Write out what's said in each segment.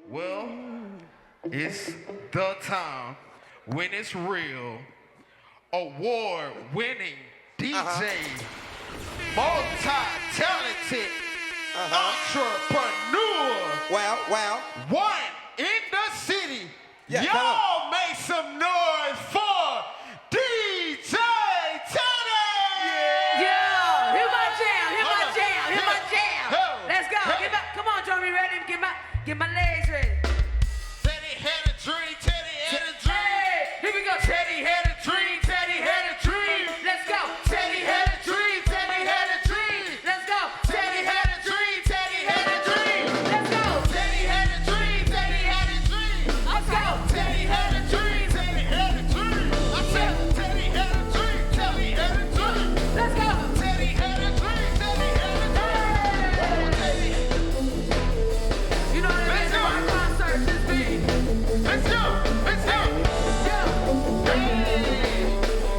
Well, it's the time when it's real. Award-winning DJ, multi-talented entrepreneur. Well. One in the city. Yeah, y'all make some noise for DJ Teddi! Yeah, here's my jam. Let's go. Come on, Joe, we ready? Get my legs ready. Teddi had a dream, Teddi had a dream. Hey, here we go. Teddi had a dream, Teddi had a dream. Let's go. Teddi had a dream, Teddi had a dream. Let's go. Teddi had a dream, Teddi had a dream. Let's go. Teddi had a dream, Teddi had a dream. Let's go. Teddi had a dream, Teddi had a dream. I said, Teddi had a dream, Teddi had a dream. Let's go. Teddi had a dream, Teddi had a dream. Teddi. You know what it is? Our concert this big. Let's go, let's go. Yeah. Hey,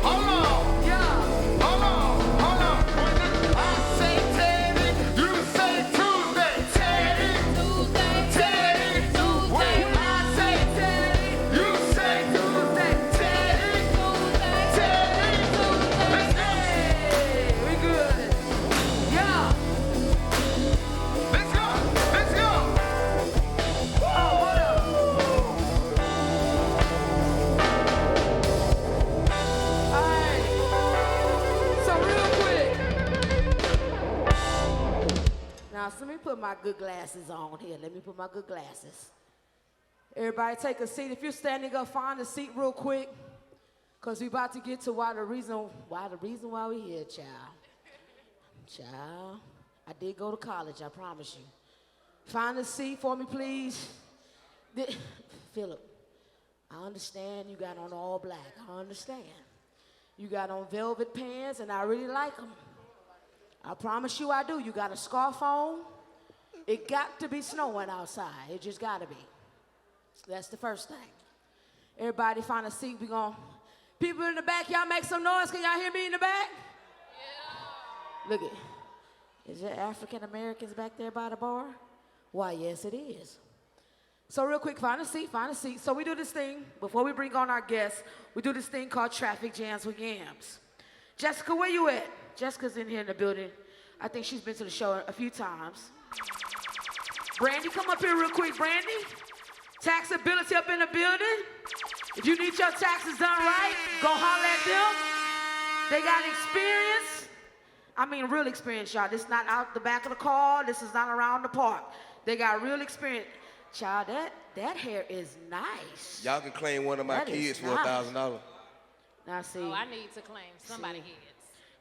hold on. Yeah. Hold on. When I say Teddi, you say Tuesday. Teddy, Teddy. When I say Teddy, you say Tuesday. Teddy, Teddy. Let's go. Hey, we good. Yeah. Let's go. Let's go. Oh, what up? All right. So real quick. Now, so let me put my good glasses on here. Let me put my good glasses. Everybody take a seat. If you're standing up, find a seat real quick. Because we about to get to the reason why we here, child. Child, I did go to college, I promise you. Find a seat for me, please. Philip, I understand you got on all black. I understand. You got on velvet pants, and I really like them. I promise you I do. You got a scarf on. It got to be snowing outside. It just got to be. That's the first thing. Everybody find a seat. People in the back, y'all make some noise. Can y'all hear me in the back? Yeah. Look it. Is there African Americans back there by the bar? Why, yes, it is. So real quick, find a seat. So we do this thing, before we bring on our guests, we do this thing called Traffic Jams with Yams. Jessica, where you at? Jessica's in here in the building. I think she's been to the show a few times. Brandy, come up here real quick, Brandy. Taxability up in the building. If you need your taxes done right, go holler at them. They got experience. I mean real experience, y'all. This is not out the back of the car. This is not around the park. They got real experience. Child, that hair is nice. Y'all can claim one of my kids for $1,000. Now see. Oh, I need to claim somebody's heads.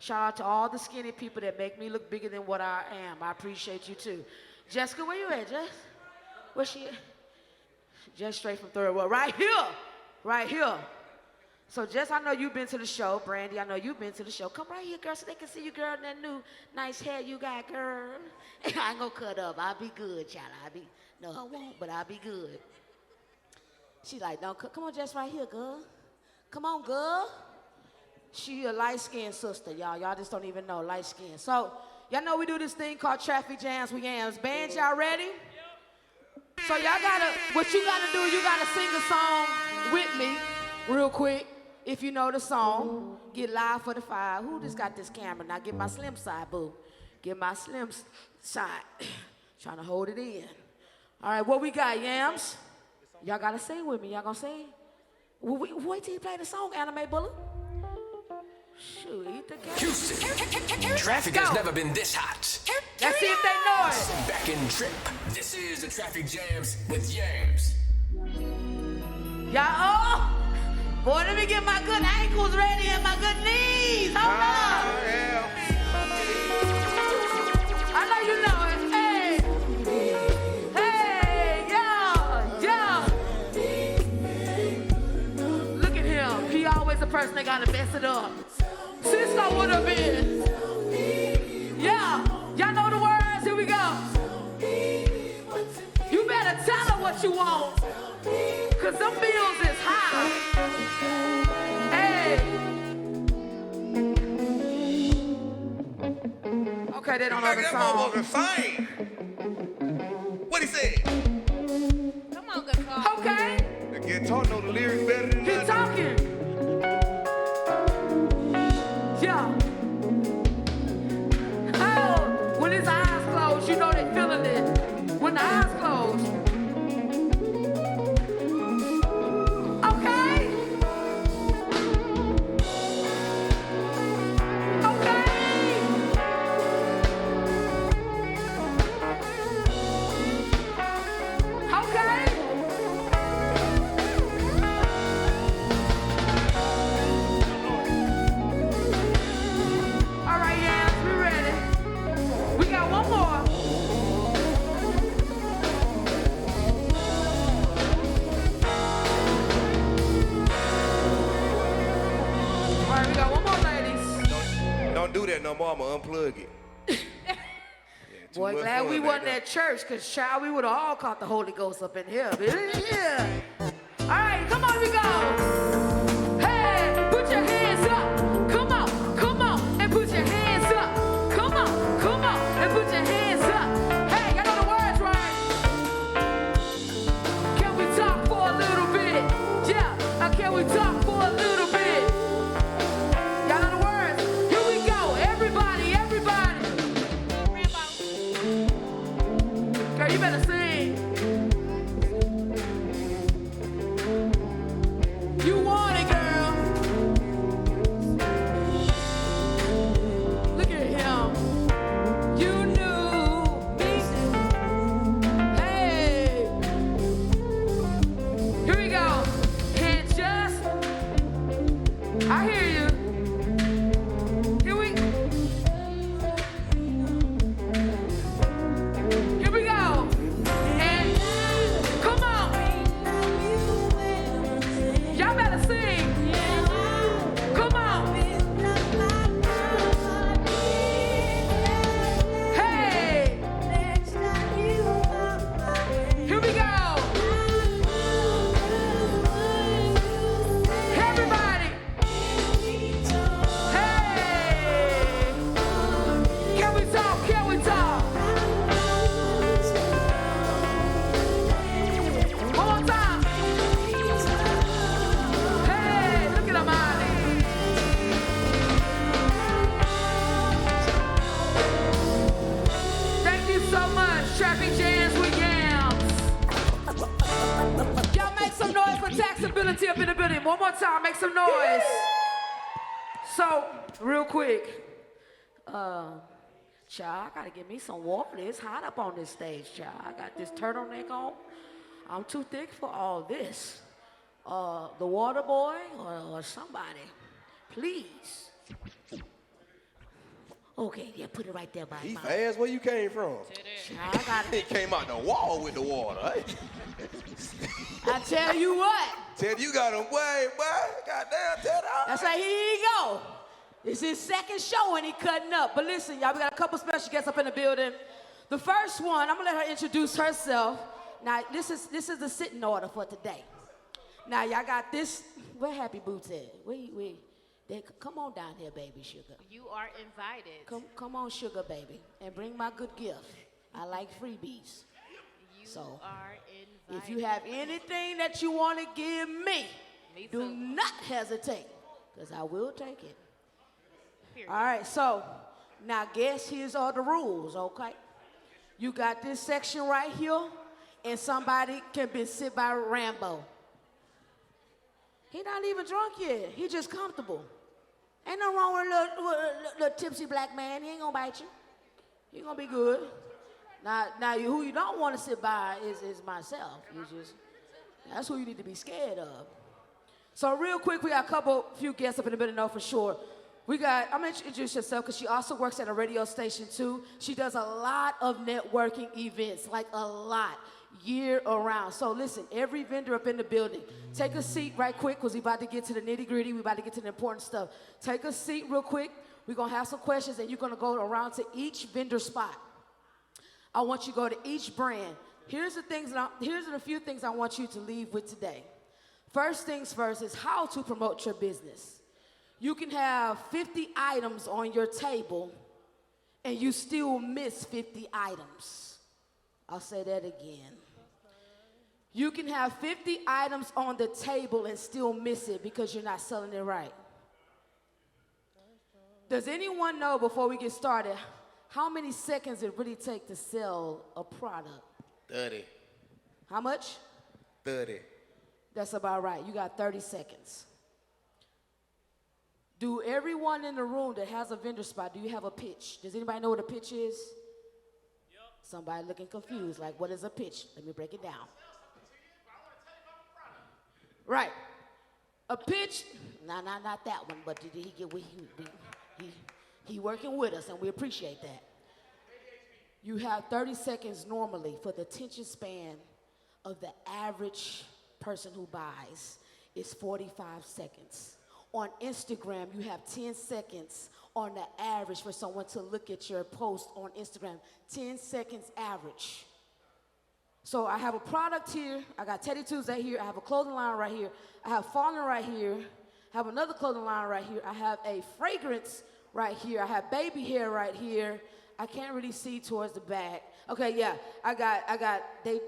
Shout out to all the skinny people that make me look bigger than what I am. I appreciate you too. Jessica, where you at, Jess? Where's she at? Just straight from third world. Right here. So Jess, I know you've been to the show. Brandy, I know you've been to the show. Come right here, girl, so they can see you, girl, in that new nice hair you got, girl. I ain't gonna cut up. I'll be good, child. No, I won't, but I'll be good. She like, don't cut. Come on, Jess, right here, girl. Come on, girl. She a light-skinned sister, y'all. Y'all just don't even know, light-skinned. So, y'all know we do this thing called Traffic Jams with Yams. Band, y'all ready? So what you gotta do, you gotta sing a song with me real quick. If you know the song, get live for the fire. Who just got this camera? Now get my slim side, boo. Get my slim side. Trying to hold it in. All right, what we got, Yams? Y'all gotta sing with me. Y'all gonna sing? Wait till you play the song, Anime Bullet. Shoot, eat the game. Houston, traffic has never been this hot. Let's see if they know it. Sit back and trip. This is the Traffic Jams with Yams. Y'all, boy, let me get my good ankles ready and my good knees. Hold on. I know you know it. Hey, yo. Look at him. He always the person that gotta mess it up. Cisco would have been. Yeah, y'all know the words. Here we go. You better tell her what you want, cause them bills is high. Hey. Okay, they don't know the song. That motherfucker fine. What he said? Come can't talk, know the lyrics better than Keep that. talking. Yeah. Oh, when his eyes closed, you know they feeling it. When the eyes closed. Okay. Okay. All right, yeah, we ready. We got one more. All right, we got one more, ladies. Don't do that no more. I'ma unplug it. Yeah, too Boy, much glad fun we back wasn't there. at church, because, child, we would have all caught the Holy Ghost up in here. Yeah. All right, come on, we go. Hey, put your hands up. Come on, and put your hands up. Come on, and put your hands up. Hey, y'all know the words, right? Can we talk for a little bit? Yeah, can we talk for a little bit? Y'all know the words. Here we go, everybody. Girl, you better sing. You want it, girl. Look at him. You knew me. Hey. Here we go. And just, I hear you. Here we go. And come on. Y'all better sing. Come on. Hey. Here we go. Everybody. Hey. Can we talk? Can we talk? One more time. Hey, look at him, Ollie. Thank you so much, Traffic Jams with Yams. Y'all make some noise for taxability up in the building. One more time, make some noise. So, real quick, child, I gotta get me some water. It's hot up on this stage, child. I got this turtleneck on. I'm too thick for all this. The water boy or somebody, please. Okay, yeah, put it right there by He my fast. Where you came from? child. I got He it. came out the wall with the water. Hey? I tell you what. Ted, you got him way, boy. Goddamn, Ted. That's right, here he go. It's his second show and he cutting up. But listen, y'all, we got a couple special guests up in the building. The first one, I'm gonna let her introduce herself. Now, this is the sitting order for today. Now, y'all got this. Where Happy Boots at? Come on down here, baby sugar. You are invited. Come on, sugar baby, and bring my good gift. I like freebies. You are invited. If you have anything that you want to give me, do too. not hesitate, because I will take it. Period. All right, so now guess here's all the rules, okay? You got this section right here, and somebody can be sit by Rambo. He not even drunk yet. He just comfortable. Ain't nothing wrong with a little tipsy black man. He ain't gonna bite you. He gonna be good. Now who you don't want to sit by is myself. That's who you need to be scared of. So real quick, we got few guests up in the building, know for sure. I'm gonna introduce yourself because she also works at a radio station too. She does a lot of networking events, like a lot, year around. So listen, every vendor up in the building, take a seat right quick because we about to get to the nitty gritty. We about to get to the important stuff. Take a seat real quick. We're gonna have some questions and you're gonna go around to each vendor spot. I want you to go to each brand. Here's the few things I want you to leave with today. First things first is how to promote your business. You can have 50 items on your table and you still miss 50 items. I'll say that again. You can have 50 items on the table and still miss it because you're not selling it right. Does anyone know, before we get started, how many seconds it really takes to sell a product? 30. How much? 30. That's about right. You got 30 seconds. Do everyone in the room that has a vendor spot, do you have a pitch? Does anybody know what a pitch is? Yep. Somebody looking confused, like, what is a pitch? Let me break it down. Right. A pitch, not that one, but he working with us, and we appreciate that. You have 30 seconds normally for the attention span of the average person who buys is 45 seconds. On Instagram, you have 10 seconds on the average for someone to look at your post on Instagram. 10 seconds average. So I have a product here. I got Teddi Tuesday here. I have a clothing line right here. I have Fallen right here. I have another clothing line right here. I have a fragrance right here. I have baby hair right here. I can't really see towards the back. Okay, yeah. I got they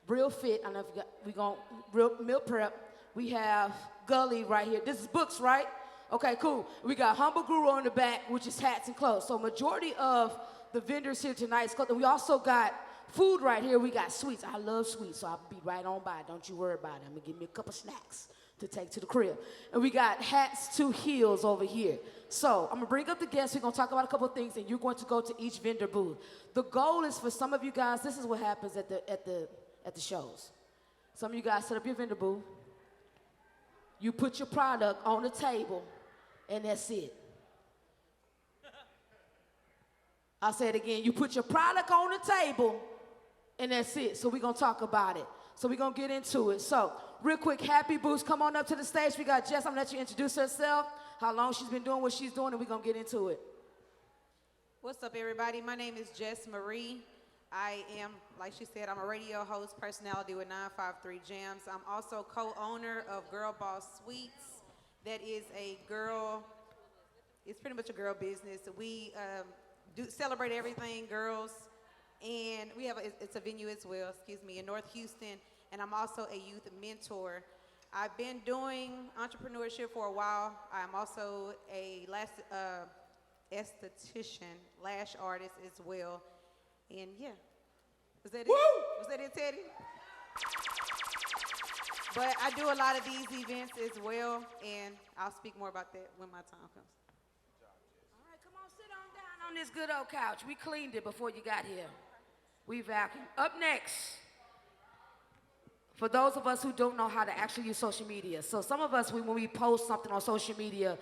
real fit. I don't know if we gon' real meal prep. We have Gully right here. This is books, right? Okay, cool. We got Humble Guru in the back, which is hats and clothes. So majority of the vendors here tonight is clothes. We also got food right here. We got sweets. I love sweets, so I'll be right on by. Don't you worry about it. I'm gonna give me a couple snacks to take to the crib. And we got hats to heels over here. So I'm gonna bring up the guests. We're gonna talk about a couple of things, and you're going to go to each vendor booth. The goal is for some of you guys. This is what happens at the shows. Some of you guys set up your vendor booth. You put your product on the table, and that's it. I'll say it again. You put your product on the table, and that's it. So we're going to talk about it. So we're going to get into it. So real quick, Happy Boost, come on up to the stage. We got Jess. I'm going to let you introduce herself, how long she's been doing what she's doing, and we're going to get into it. What's up, everybody? My name is Jess Marie. I am, like she said, I'm a radio host, personality with 953 Jams. I'm also co-owner of Girl Boss Sweets. That is a girl, it's pretty much a girl business. We do celebrate everything girls, and we have it's a venue as well, in North Houston, and I'm also a youth mentor. I've been doing entrepreneurship for a while. I'm also a esthetician, lash artist as well. And yeah, was that it? Was that it, Teddy? But I do a lot of these events as well, and I'll speak more about that when my time comes. All right, come on, sit on down on this good old couch. We cleaned it before you got here. We vacuumed. Up next, for those of us who don't know how to actually use social media. So some of us, when we post something on social media,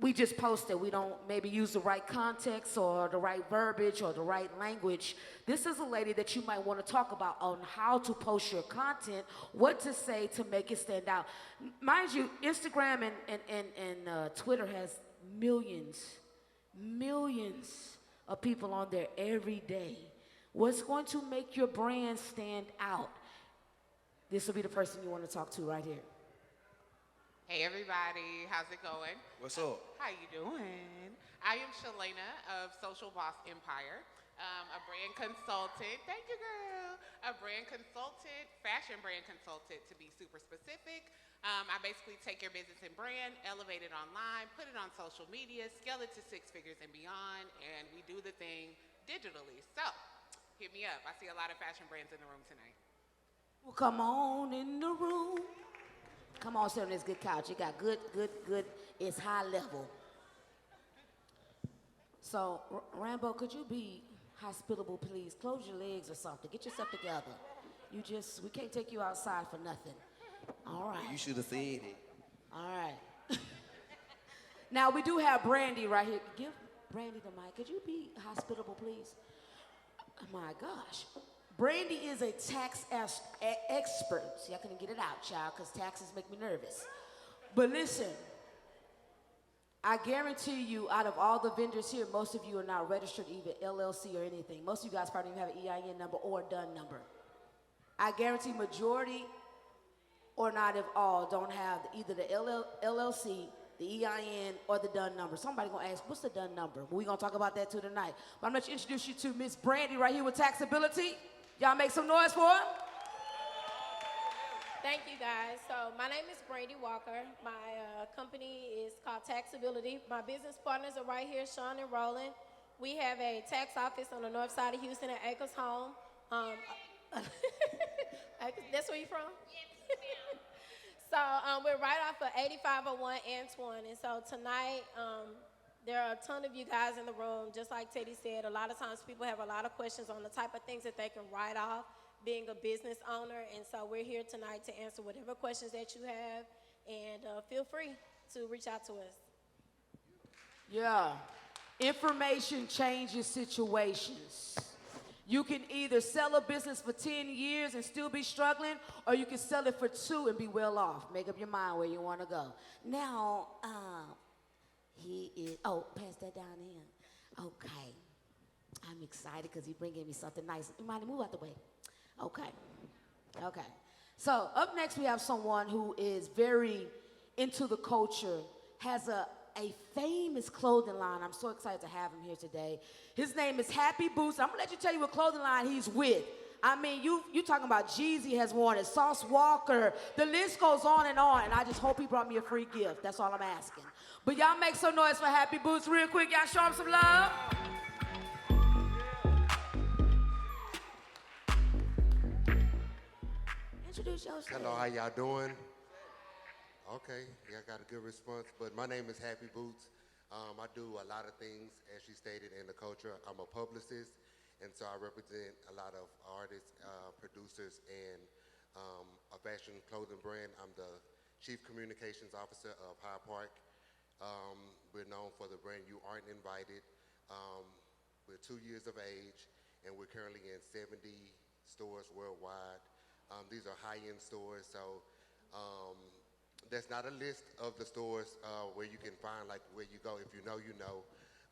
we just post it. We don't maybe use the right context or the right verbiage or the right language. This is a lady that you might want to talk about on how to post your content, what to say to make it stand out. Mind you, Instagram and Twitter has millions of people on there every day. What's going to make your brand stand out? This will be the person you want to talk to right here. Hey everybody, how's it going? What's up? How you doing? I am Shalana of Social Boss Empire, a brand consultant. Thank you, girl. A brand consultant, fashion brand consultant to be super specific. I basically take your business and brand, elevate it online, put it on social media, scale it to 6 figures and beyond, and we do the thing digitally. So, hit me up. I see a lot of fashion brands in the room tonight. Well, come on in the room. Come on, sit on this good couch. You got good. It's high level. So, Rambo, could you be hospitable, please? Close your legs or something. Get yourself together. We can't take you outside for nothing. All right. You should have said it. All right. Now, we do have Brandy right here. Give Brandy the mic. Could you be hospitable, please? Oh, my gosh. Brandy is a tax expert. See, I couldn't get it out, child, because taxes make me nervous. But listen, I guarantee you, out of all the vendors here, most of you are not registered either LLC or anything. Most of you guys probably don't have an EIN number or a DUN number. I guarantee majority, or not if all, don't have either the LLC, the EIN, or the DUN number. Somebody gonna ask, what's the DUN number? But we're gonna talk about that too tonight. But I'm gonna introduce you to Miss Brandy right here with Taxability. Y'all make some noise for her. Thank you, guys. So my name is Brandy Walker. My company is called Taxability. My business partners are right here, Sean and Roland. We have a tax office on the north side of Houston at Acres Home. That's where you from? Yes, So we're right off of 8501 Antoine. And so tonight, there are a ton of you guys in the room. Just like Teddy said, a lot of times people have a lot of questions on the type of things that they can write off being a business owner. And so we're here tonight to answer whatever questions that you have. And feel free to reach out to us. Yeah. Information changes situations. You can either sell a business for 10 years and still be struggling, or you can sell it for 2 and be well off. Make up your mind where you want to go. Now, pass that down here. Okay. I'm excited because he's bringing me something nice. Imani, move out the way. Okay. So up next we have someone who is very into the culture, has a famous clothing line. I'm so excited to have him here today. His name is Happy Boots. I'm gonna let you tell you what clothing line he's with. I mean, you talking about Jeezy has worn it, Sauce Walker, the list goes on, and I just hope he brought me a free gift. That's all I'm asking. But y'all make some noise for Happy Boots real quick. Y'all show him some love. Introduce yourself. Hello, how y'all doing? Okay, yeah, I got a good response, but my name is Happy Boots. I do a lot of things, as she stated, in the culture. I'm a publicist, and so I represent a lot of artists, producers, and a fashion clothing brand. I'm the Chief Communications Officer of Hyde Park. We're known for the brand You Aren't Invited. We're 2 years of age, and we're currently in 70 stores worldwide. These are high-end stores, so that's not a list of the stores where you can find like where you go. If you know, you know.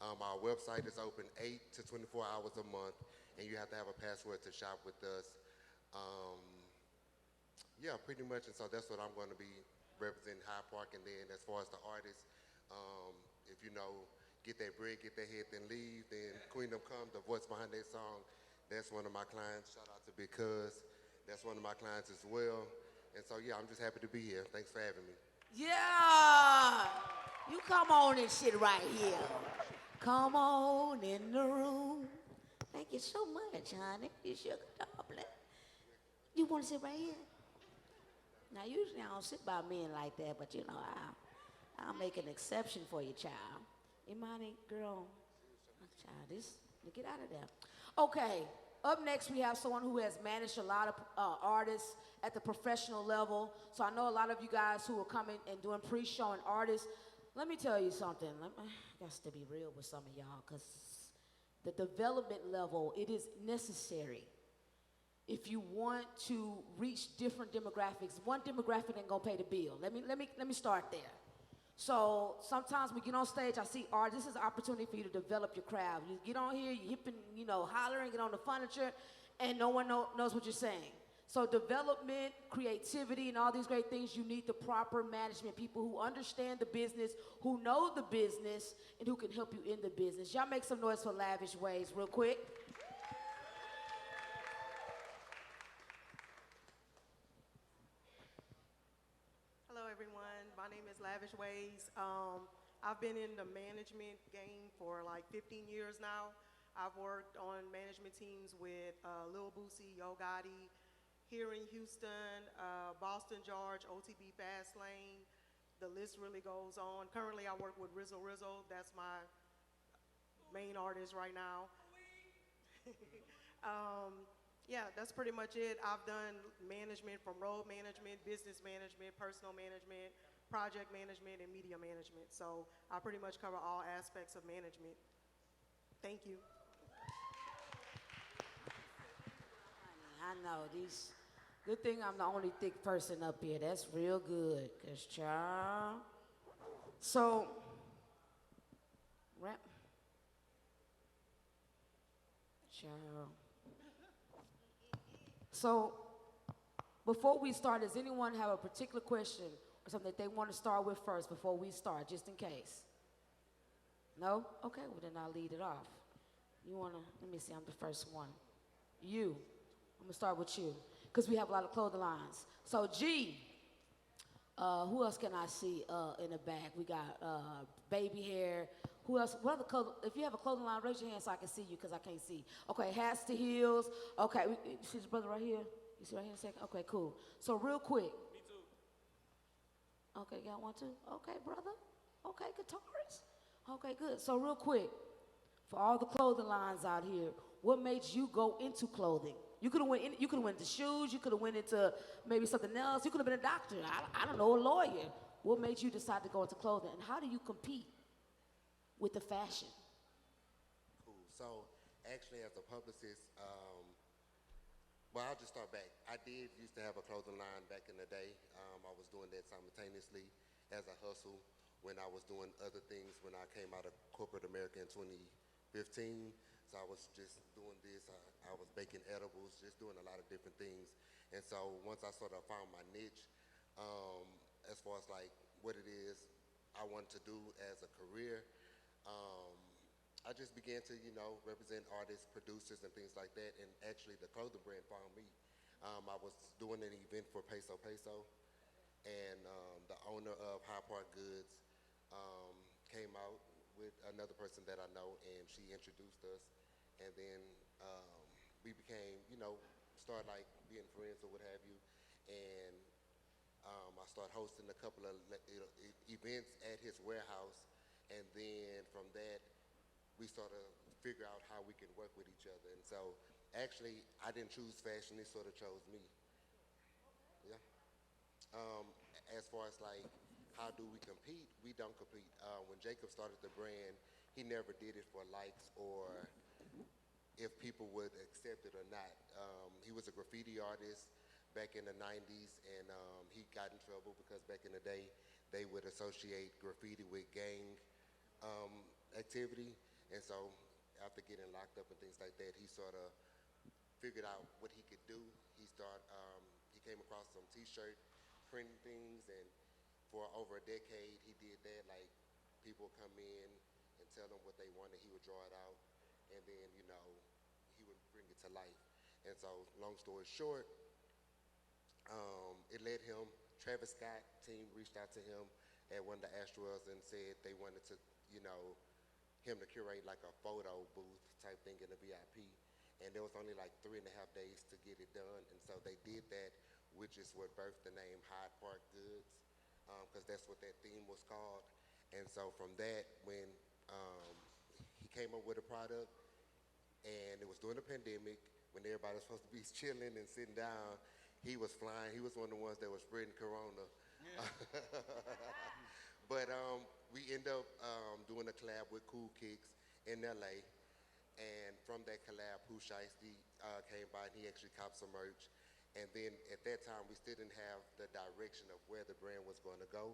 Our website is open 8 to 24 hours a month, and you have to have a password to shop with us. Yeah, pretty much, and so that's what I'm going to be representing Hyde Park. And then as far as the artists, if you know, Get That Bread, Get That Head, Then Leave, then Queendom Come, the voice behind that song, that's one of my clients. Shout out to Because. That's one of my clients as well. And so, yeah, I'm just happy to be here. Thanks for having me. Yeah. You come on and sit right here. Come on in the room. Thank you so much, honey. You sugar darling. You want to sit right here? Now, usually I don't sit by men like that, but, you know, I'll make an exception for you, child. Imani, girl, child, get out of there. Okay. Up next, we have someone who has managed a lot of artists at the professional level. So I know a lot of you guys who are coming and doing pre-show and artists. Let me tell you something. I got to be real with some of y'all, because the development level, it is necessary. If you want to reach different demographics, one demographic ain't gonna pay the bill. Let me start there. So sometimes we get on stage, I see art. This is an opportunity for you to develop your craft. You get on here, you hipping, hollering, get on the furniture, and no one knows what you're saying. So development, creativity, and all these great things, you need the proper management, people who understand the business, who know the business, and who can help you in the business. Y'all make some noise for Lavish Ways real quick. Hello, everyone. My name is Lavish Ways. I've been in the management game for like 15 years now. I've worked on management teams with Lil Boosie, Yo Gotti, here in Houston, Boston George, OTB Fastlane. The list really goes on. Currently, I work with Rizzo. That's my main artist right now. Yeah, that's pretty much it. I've done management from road management, business management, personal management, project management, and media management. So I pretty much cover all aspects of management. Thank you. I know these. Good thing I'm the only thick person up here. That's real good, cause child. So, rap. Child. So, before we start, does anyone have a particular question or something that they want to start with first before we start, just in case? No? Okay, well then I'll lead it off. You wanna, let me see, I'm the first one. You, I'm gonna start with you, because we have a lot of clothing lines. So G, who else can I see in the back? We got baby hair. Who else? What other color? If you have a clothing line, raise your hand so I can see you because I can't see. Okay, hats to heels. Okay, you see his brother right here? You see right here in a second? Okay, cool. So real quick. Me too. Okay, got one too? Okay, brother. Okay, guitarist. Okay, good. So real quick, for all the clothing lines out here, what made you go into clothing? You could have went into shoes. You could have went into maybe something else. You could have been a doctor. I don't know, a lawyer. What made you decide to go into clothing? And how do you compete with the fashion? Cool. So actually, as a publicist, well, I'll just start back. I did used to have a clothing line back in the day. I was doing that simultaneously as a hustle when I was doing other things when I came out of corporate America in 2015. So I was just doing this. I was baking edibles, just doing a lot of different things. And so once I sort of found my niche, as far as like what it is I wanted to do as a career, I just began to, represent artists, producers, and things like that. And actually, the clothing brand found me. I was doing an event for Peso Peso, and the owner of High Park Goods came out with another person that I know, and she introduced us. And then we became, started like being friends or what have you. And I started hosting a couple of events at his warehouse. And then from that, we sort of figure out how we can work with each other. And so actually, I didn't choose fashion, it sort of chose me. Yeah. As far as like, how do we compete? We don't compete. When Jacob started the brand, he never did it for likes or if people would accept it or not. He was a graffiti artist back in the 90s, and he got in trouble because back in the day, they would associate graffiti with gang activity. And so after getting locked up and things like that, he sort of figured out what he could do. He came across some t-shirt printing things, and for over a decade, he did that. Like, people would come in and tell him what they wanted, he would draw it out, and then, he would bring it to life. And so, long story short, it led him, Travis Scott team reached out to him at one of the Astros and said they wanted to, him to curate like a photo booth type thing in the VIP. And there was only like 3.5 days to get it done. And so they did that, which is what birthed the name Hyde Park Goods, because that's what that theme was called. And so from that, when he came up with a product, and it was during the pandemic, when everybody was supposed to be chilling and sitting down, he was flying. He was one of the ones that was spreading corona. Yeah. But we ended up doing a collab with Cool Kicks in LA. And from that collab, Pooh Shiesty came by and he actually copped some merch. And then at that time, we still didn't have the direction of where the brand was going to go.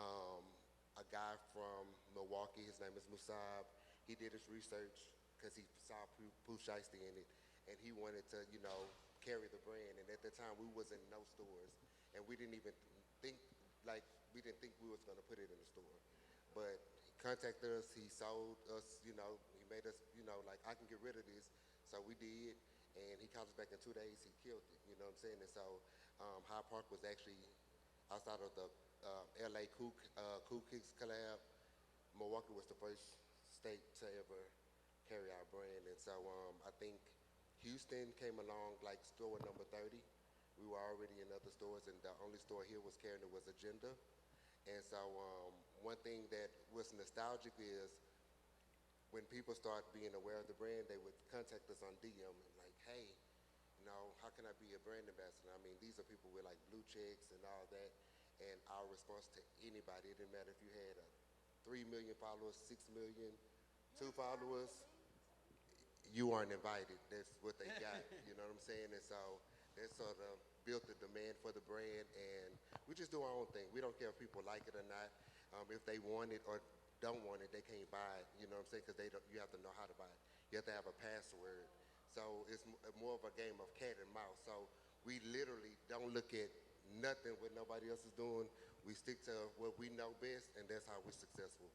A guy from Milwaukee, his name is Musab, he did his research because he saw Pooh Shiesty in it. And he wanted to, carry the brand. And at that time, we was in no stores. And we didn't even think, we didn't think we was going to put it in the store. But he contacted us, he sold us, he made us, like, I can get rid of this. So we did, and he called us back in 2 days, he killed it, you know what I'm saying? And so Hyde Park was actually outside of the LA Cool Kicks collab. Milwaukee was the first state to ever carry our brand. And so I think Houston came along like store number 30. We were already in other stores, and the only store here was carrying it was Agenda. And so one thing that was nostalgic is when people start being aware of the brand, they would contact us on DM and like, hey, how can I be a brand ambassador? I mean, these are people with like blue checks and all that. And our response to anybody, it didn't matter if you had 3 million followers, 6 million, 2 followers, you aren't invited. That's what they got, you know what I'm saying? And so that sort of built the demand for the brand, and we just do our own thing. We don't care if people like it or not. If they want it or don't want it, they can't buy it, you know what I'm saying? Because you have to know how to buy it. You have to have a password. So it's more of a game of cat and mouse. So we literally don't look at nothing what nobody else is doing. We stick to what we know best, and that's how we're successful.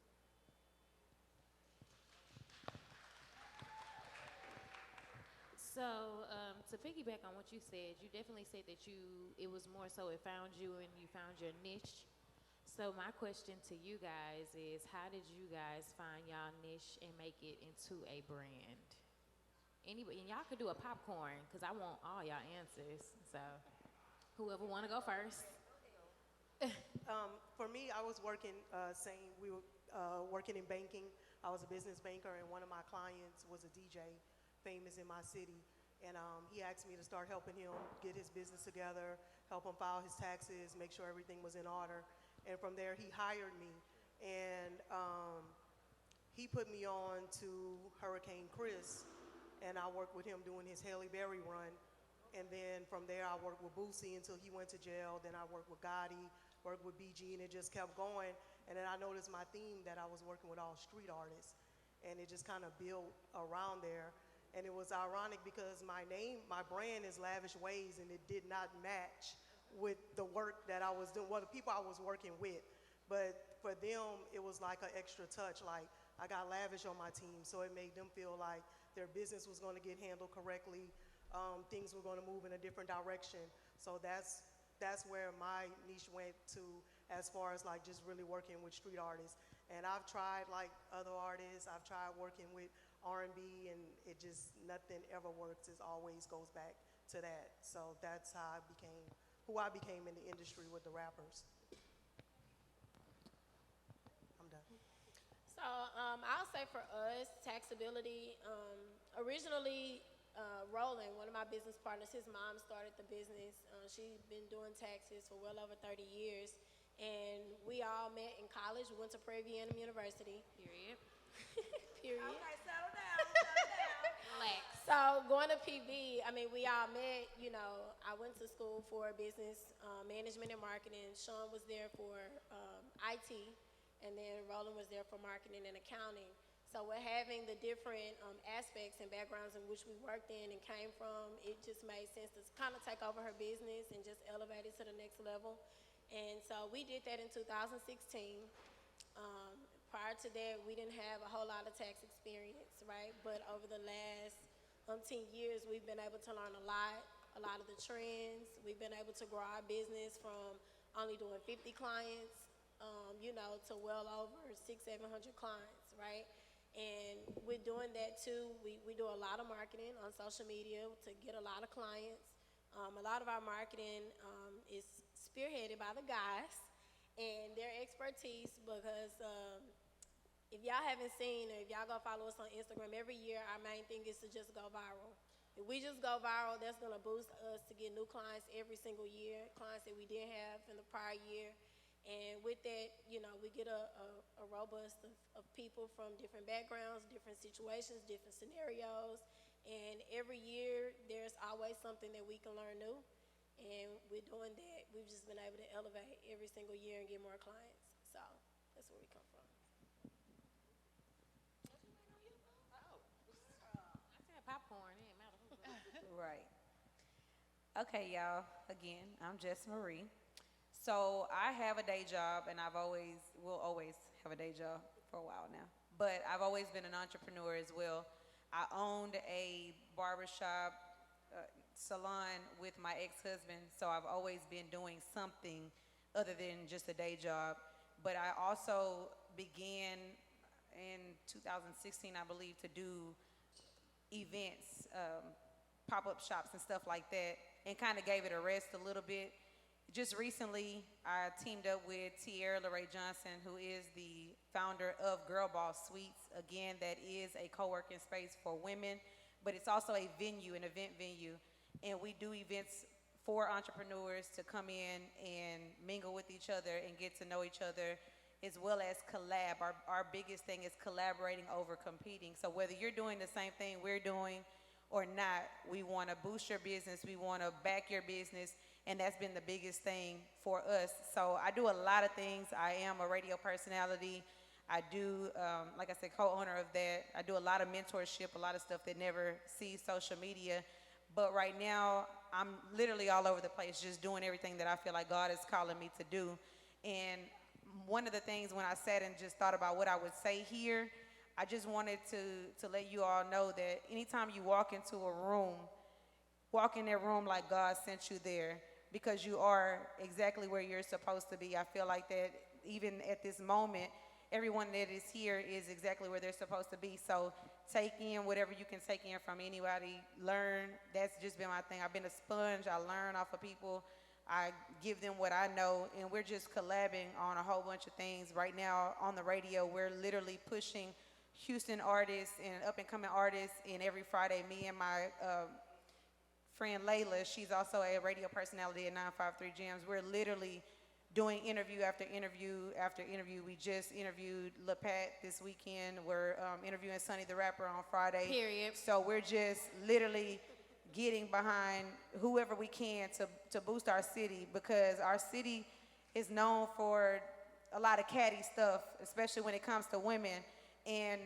So to piggyback on what you said, you definitely said that it was more so it found you and you found your niche. So my question to you guys is, how did you guys find y'all niche and make it into a brand? Anybody, and y'all could do a popcorn, because I want all y'all answers. So whoever want to go first. For me, I was working, we were working in banking. I was a business banker, and one of my clients was a DJ, famous in my city. And he asked me to start helping him get his business together, help him file his taxes, make sure everything was in order. And from there, he hired me. And he put me on to Hurricane Chris, and I worked with him doing his Halle Berry run. And then from there, I worked with Boosie until he went to jail. Then I worked with Gotti, worked with BG, and it just kept going. And then I noticed my theme that I was working with all street artists. And it just kind of built around there. And it was ironic because my brand is Lavish Ways, and it did not match with the work that I was doing, well, the people I was working with. But for them, it was like an extra touch. Like, I got Lavish on my team, so it made them feel like their business was going to get handled correctly. Things were going to move in a different direction. So that's where my niche went to, as far as like just really working with street artists. And I've tried like other artists. I've tried working with R&B, and it just, nothing ever works. It always goes back to that. So that's how who I became in the industry with the rappers. I'm done. So I'll say for us, taxability, originally Roland, one of my business partners, his mom started the business. She's been doing taxes for well over 30 years. And we all met in college. We went to Prairie View University. Period. Period. Okay, settle down, settle down. Relax. So going to PV, I mean, we all met, you know, I went to school for business management and marketing. Sean was there for IT, and then Roland was there for marketing and accounting. So with having the different aspects and backgrounds in which we worked in and came from, it just made sense to kind of take over her business and just elevate it to the next level. And so we did that in 2016. Prior to that, we didn't have a whole lot of tax experience, right? But over the last 10 years, we've been able to learn a lot of the trends. We've been able to grow our business from only doing 50 clients, you know, to well over 600-700 clients, right? And with doing that too, we do a lot of marketing on social media to get a lot of clients. A lot of our marketing is spearheaded by the guys and their expertise, because if y'all haven't seen, or if y'all go follow us on Instagram, every year our main thing is to just go viral. If we just go viral, that's gonna boost us to get new clients every single year, clients that we didn't have in the prior year. And with that, you know, we get a robust of people from different backgrounds, different situations, different scenarios. And every year, there's always something that we can learn new. And with doing that, we've just been able to elevate every single year and get more clients. So that's where we come from. I said popcorn. It didn't matter who. Right. Okay, y'all. Again, I'm Jess Marie. So I have a day job, and will always have a day job for a while now. But I've always been an entrepreneur as well. I owned a barbershop salon with my ex-husband, so I've always been doing something other than just a day job. But I also began in 2016, I believe, to do events, pop-up shops and stuff like that, and kind of gave it a rest a little bit. Just recently, I teamed up with Tierra LaRae Johnson, who is the founder of Girl Boss Suites. Again, that is a co-working space for women, but it's also a venue, an event venue. And we do events for entrepreneurs to come in and mingle with each other and get to know each other, as well as collab. Our biggest thing is collaborating over competing. So whether you're doing the same thing we're doing or not, we want to boost your business, we want to back your business, and that's been the biggest thing for us. So I do a lot of things. I am a radio personality. I do, like I said, co-owner of that. I do a lot of mentorship, a lot of stuff that never sees social media. But right now, I'm literally all over the place, just doing everything that I feel like God is calling me to do. And one of the things when I sat and just thought about what I would say here, I just wanted to let you all know that anytime you walk into a room, walk in that room like God sent you there, because you are exactly where you're supposed to be. I feel like that even at this moment, everyone that is here is exactly where they're supposed to be. So take in whatever you can take in from anybody, learn. That's just been my thing. I've been a sponge. I learn off of people. I give them what I know, and we're just collabing on a whole bunch of things. Right now on the radio, we're literally pushing Houston artists and up-and-coming artists, and every Friday, me and my friend Layla, she's also a radio personality at 953 Jams, we're literally doing interview after interview after interview. We just interviewed LaPat this weekend. We're interviewing Sonny the Rapper on Friday. Period. So we're just literally getting behind whoever we can to boost our city, because our city is known for a lot of catty stuff, especially when it comes to women. And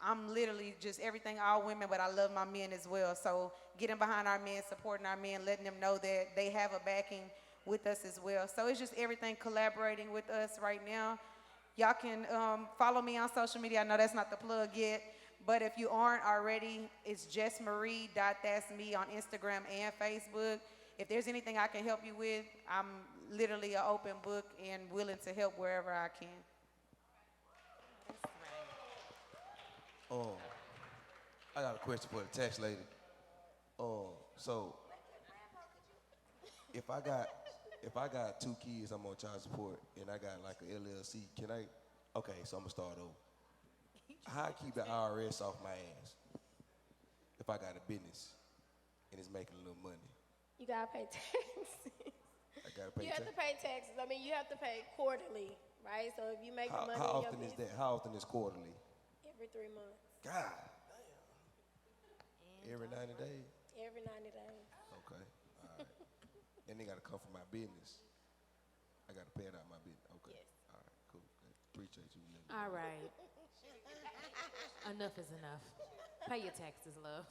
I'm literally just everything, all women, but I love my men as well. So getting behind our men, supporting our men, letting them know that they have a backing with us as well. So it's just everything collaborating with us right now. Y'all can follow me on social media. I know that's not the plug yet, but if you aren't already, it's jessmarie.that'sme on Instagram and Facebook. If there's anything I can help you with, I'm literally an open book and willing to help wherever I can. I got a question for the tax lady. So if I got 2 kids, I'm on child support, and I got like a LLC, can I? Okay, so I'm gonna start over. How I keep the IRS off my ass if I got a business and it's making a little money? You gotta pay taxes. I gotta pay You have to pay taxes. I mean, you have to pay quarterly, right? So if you make the money how in your often is business, that? How often is quarterly? every 3 months. God damn. Every 90 days? Every 90 days. Okay. All right. And they gotta come from my business. I gotta pay it out of my business. Okay. Yes. All right, cool. Appreciate you. All right. Enough is enough. Pay your taxes, love.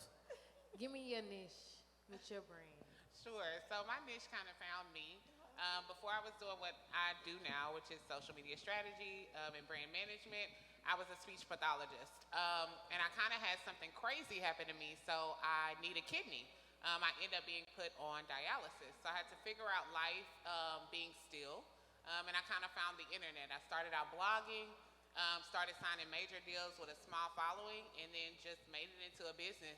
Give me your niche with your brand. Sure. So my niche kind of found me. Before I was doing what I do now, which is social media strategy and brand management, I was a speech pathologist. And I kind of had something crazy happen to me, so I need a kidney. I ended up being put on dialysis. So I had to figure out life being still. And I kind of found the internet. I started out blogging, started signing major deals with a small following, and then just made it into a business.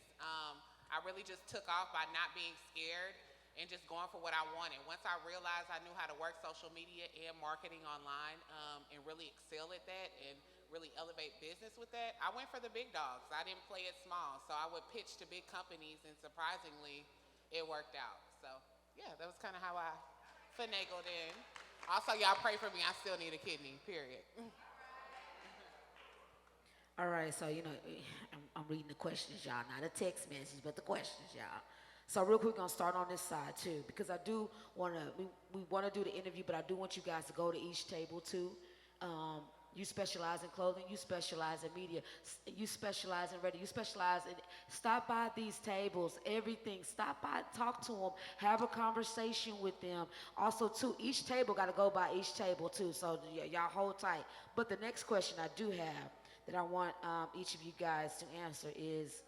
I really just took off by not being scared and just going for what I wanted. Once I realized I knew how to work social media and marketing online and really excel at that and really elevate business with that, I went for the big dogs. I didn't play it small. So I would pitch to big companies, and surprisingly, it worked out. So yeah, that was kind of how I finagled in. Also, y'all pray for me. I still need a kidney, period. All right, so I'm reading the questions, y'all, not a text message, but the questions, y'all. So real quick, we're gonna start on this side too, because I do wanna, we wanna do the interview, but I do want you guys to go to each table too. You specialize in clothing, you specialize in media, you specialize in radio, you specialize in, stop by these tables, everything, stop by, talk to them, have a conversation with them. Also too, each table gotta go by each table too, so y'all hold tight. But the next question I do have that I want each of you guys to answer is,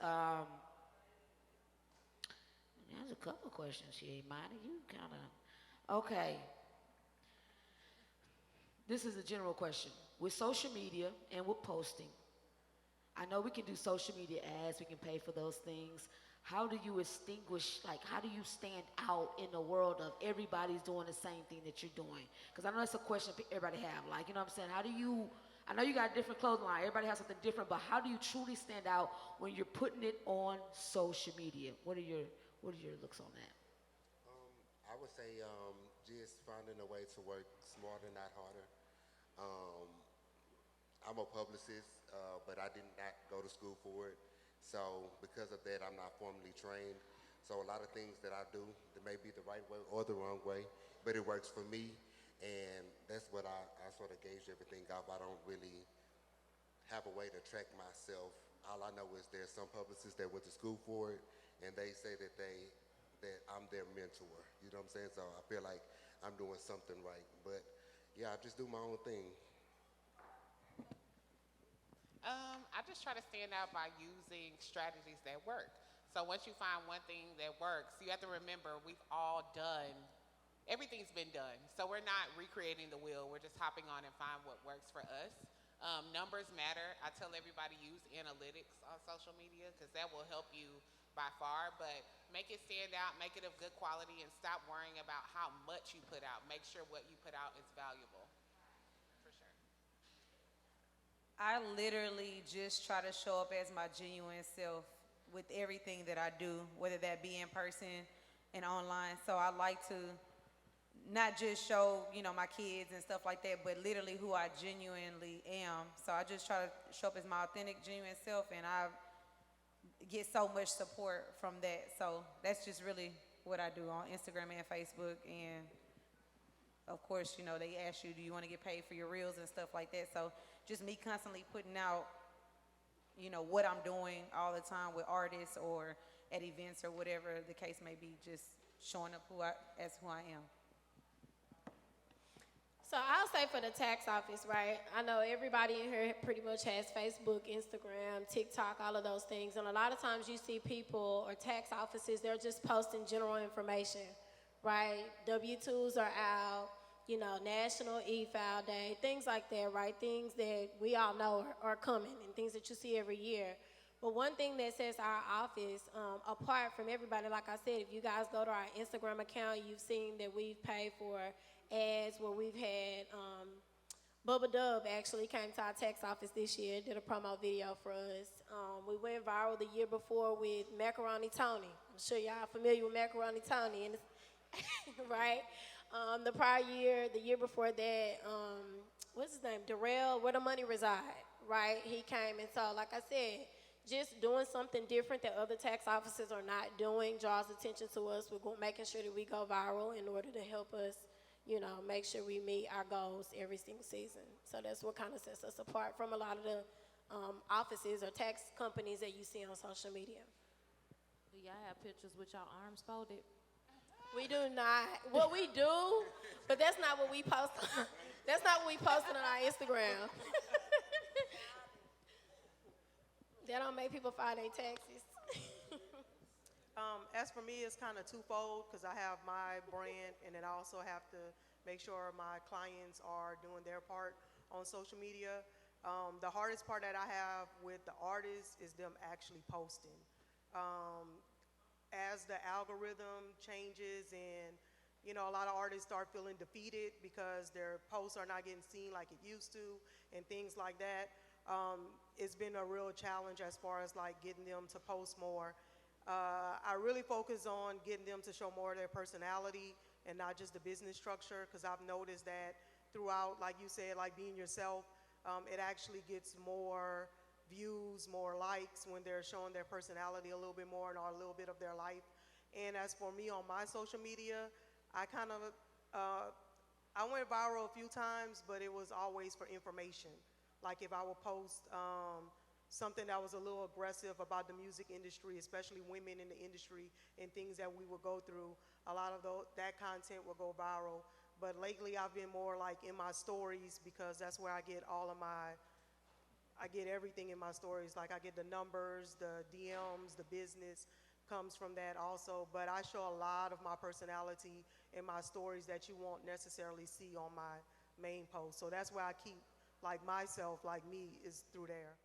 there's a couple questions here, Imani, you kinda, okay. This is a general question. With social media and with posting, I know we can do social media ads, we can pay for those things. How do you extinguish, like how do you stand out in the world of everybody's doing the same thing that you're doing? Because I know that's a question everybody have, like, you know what I'm saying? How do you, I know you got a different clothing line, everybody has something different, but how do you truly stand out when you're putting it on social media? What are your looks on that? I would say just finding a way to work smarter, not harder. I'm a publicist, but I did not go to school for it. So because of that, I'm not formally trained. So a lot of things that I do, that may be the right way or the wrong way, but it works for me. And that's what I sort of gauge everything off. I don't really have a way to track myself. All I know is there's some publicists that went to school for it, and they say that I'm their mentor. You know what I'm saying? So I feel like I'm doing something right. But yeah, I just do my own thing. I just try to stand out by using strategies that work. So once you find one thing that works, you have to remember we've all done, everything's been done. So we're not recreating the wheel. We're just hopping on and find what works for us. Numbers matter. I tell everybody use analytics on social media because that will help you by far. But make it stand out, make it of good quality, and stop worrying about how much you put out. Make sure what you put out is valuable. For sure. I literally just try to show up as my genuine self with everything that I do, whether that be in person and online. So I like to not just show, my kids and stuff like that, but literally who I genuinely am. So I just try to show up as my authentic, genuine self, and I get so much support from that. So that's just really what I do on Instagram and Facebook. And of course, they ask you, do you want to get paid for your reels and stuff like that? So just me constantly putting out, what I'm doing all the time with artists or at events or whatever the case may be, just showing up as who I am. So I'll say for the tax office, right? I know everybody in here pretty much has Facebook, Instagram, TikTok, all of those things. And a lot of times you see people or tax offices, they're just posting general information, right? W-2s are out, National E-File Day, things like that, right? Things that we all know are coming and things that you see every year. But one thing that sets our office apart from everybody, like I said, if you guys go to our Instagram account, you've seen that we've paid for ads where we've had Bubba Dub actually came to our tax office this year, did a promo video for us. We went viral the year before with Macaroni Tony. I'm sure y'all familiar with Macaroni Tony, and right? The prior year, the year before that, what's his name? Darrell, Where the Money Reside, right? He came, and so like I said, just doing something different that other tax offices are not doing draws attention to us. We're making sure that we go viral in order to help us, make sure we meet our goals every single season. So that's what kind of sets us apart from a lot of the offices or tax companies that you see on social media. Do y'all have pictures with y'all arms folded? We do not. Well, we do, but that's not what we post. That's not what we posted on our Instagram. That don't make people file their taxes. As for me, it's kind of twofold because I have my brand and then I also have to make sure my clients are doing their part on social media. The hardest part that I have with the artists is them actually posting. As the algorithm changes and, a lot of artists start feeling defeated because their posts are not getting seen like it used to and things like that, it's been a real challenge as far as like getting them to post more. I really focus on getting them to show more of their personality and not just the business structure, because I've noticed that throughout, like you said, like being yourself, it actually gets more views, more likes when they're showing their personality a little bit more and a little bit of their life. And as for me on my social media, I went viral a few times, but it was always for information. Like if I would post something that was a little aggressive about the music industry, especially women in the industry and things that we would go through, a lot of that content will go viral. But lately I've been more like in my stories because that's where I get I get everything in my stories. Like I get the numbers, the DMs, the business comes from that also. But I show a lot of my personality in my stories that you won't necessarily see on my main post. So that's where I keep like myself, like me, is through there.